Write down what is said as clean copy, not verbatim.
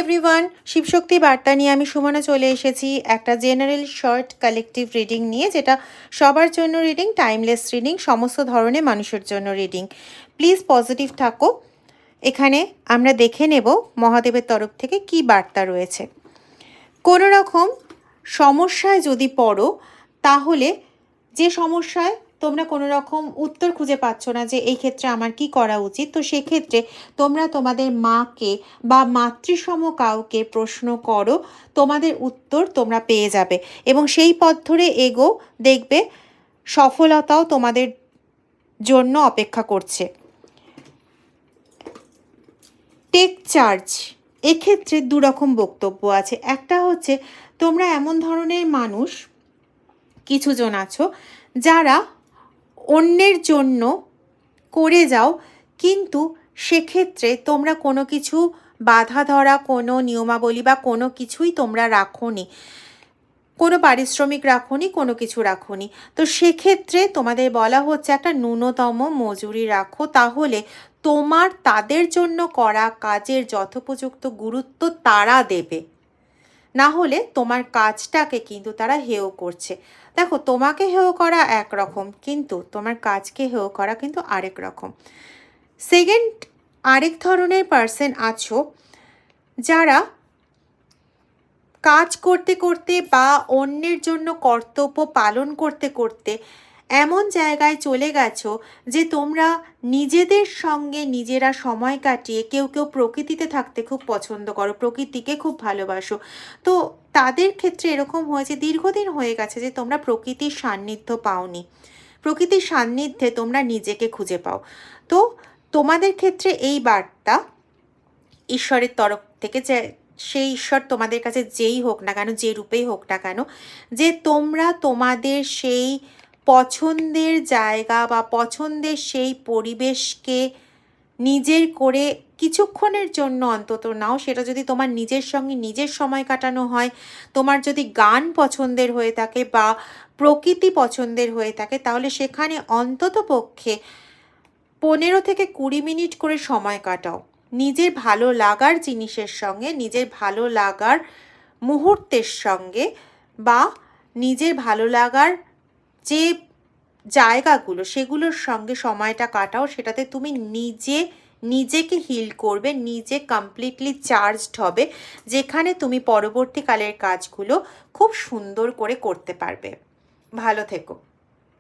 Everyone, Shivshakti বার্তা নিয়ে আমি সুমনা চলে এসেছি একটা জেনারেল শর্ট কালেকটিভ রিডিং নিয়ে, যেটা সবার জন্য রিডিং, টাইমলেস রিডিং, সমস্ত ধরনের মানুষের জন্য রিডিং। প্লিজ পজিটিভ থাকো। এখানে আমরা দেখে নেব মহাদেবের তরফ থেকে কি বার্তা রয়েছে। কোনো রকম সমস্যায় যদি পড়ো, তাহলে যে সমস্যায় তোমরা কোনো রকম উত্তর খুঁজে পাচ্ছ না যে এই ক্ষেত্রে আমার কি করা উচিত, তো সেক্ষেত্রে তোমরা তোমাদের মাকে বা মাতৃসম কাউকে প্রশ্ন করো, তোমাদের উত্তর তোমরা পেয়ে যাবে এবং সেই পথ ধরে এগো, দেখবে সফলতাও তোমাদের জন্য অপেক্ষা করছে। টেক চার্জ, এক্ষেত্রে দুরকম বক্তব্য আছে। একটা হচ্ছে তোমরা এমন ধরনের মানুষ কিছুজন আছো যারা অন্যের জন্য করে যাও, কিন্তু সেক্ষেত্রে তোমরা কোনো কিছু বাধা ধরা, কোনো নিয়মাবলী বা কোনো কিছুই তোমরা রাখোনি, কোনো পারিশ্রমিক রাখোনি, কোনো কিছু রাখোনি। তো সেক্ষেত্রে তোমাদের বলা হচ্ছে একটা ন্যূনতম মজুরি রাখো, তাহলে তোমার তাদের জন্য করা কাজের যথোপযুক্ত গুরুত্ব তারা দেবে। না হলে তোমার কাজটাকে কিন্তু তারা হেয় করছে। দেখো, তোমাকে হেয় করা একরকম, কিন্তু তোমার কাজকে হেয় করা কিন্তু আরেক রকম। সেকেন্ড, আরেক ধরনের পার্সন আছো যারা কাজ করতে করতে বা অন্যের জন্য কর্তব্য পালন করতে করতে এমন জায়গায় চলে গেছো যে তোমরা নিজেদের সঙ্গে নিজেরা সময় কাটিয়ে, কেউ কেউ প্রকৃতিতে থাকতে খুব পছন্দ করো, প্রকৃতিকে খুব ভালোবাসো, তো তাদের ক্ষেত্রে এরকম হয়েছে দীর্ঘদিন হয়ে গেছে যে তোমরা প্রকৃতির সান্নিধ্য পাওনি, প্রকৃতির সান্নিধ্যে তোমরা নিজেকে খুঁজে পাও। তো তোমাদের ক্ষেত্রে এই বার্তা ঈশ্বরের তরফ থেকে, যে সেই ঈশ্বর তোমাদের কাছে যেই হোক না কেন, যে রূপেই হোক না কেন, যে তোমরা তোমাদের সেই পছন্দের জায়গা বা পছন্দের সেই পরিবেশকে নিজের করে কিছুক্ষণের জন্য অন্তত নাও। সেটা যদি তোমার নিজের সঙ্গে নিজের সময় কাটানো হয়, তোমার যদি গান পছন্দের হয়ে থাকে বা প্রকৃতি পছন্দের হয়ে থাকে, তাহলে সেখানে অন্তত পক্ষে 15 থেকে 20 মিনিট করে সময় কাটাও নিজের ভালো লাগার জিনিসের সঙ্গে, নিজের ভালো লাগার মুহূর্তের সঙ্গে, বা নিজের ভালো লাগার যে জায়গাগুলো সেগুলোর সঙ্গে সময়টা কাটাও। সেটাতে তুমি নিজেকে হিল করবে, নিজে কমপ্লিটলি চার্জড হবে, যেখানে তুমি পরবর্তীকালের কাজগুলো খুব সুন্দর করে করতে পারবে। ভালো থেকো।